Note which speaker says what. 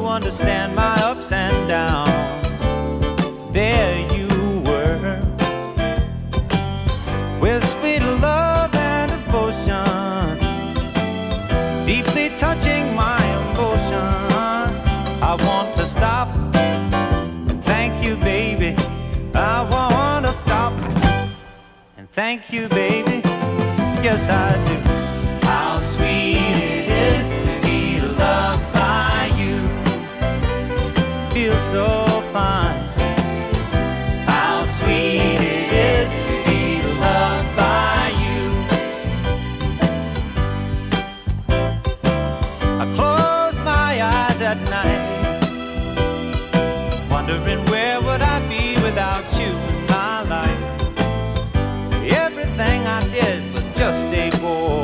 Speaker 1: understand my ups and downs. There you were, with sweet love and devotion, deeply touching my emotion. I want to stop and thank you, baby. I want to stop and thank you, baby. Yes, I do. How sweet it is to be loved by you. Feels so fine. How sweet it is to be loved by you. I close my eyes at night, wondering where would I be without you in my life. Everything I did was just a bore.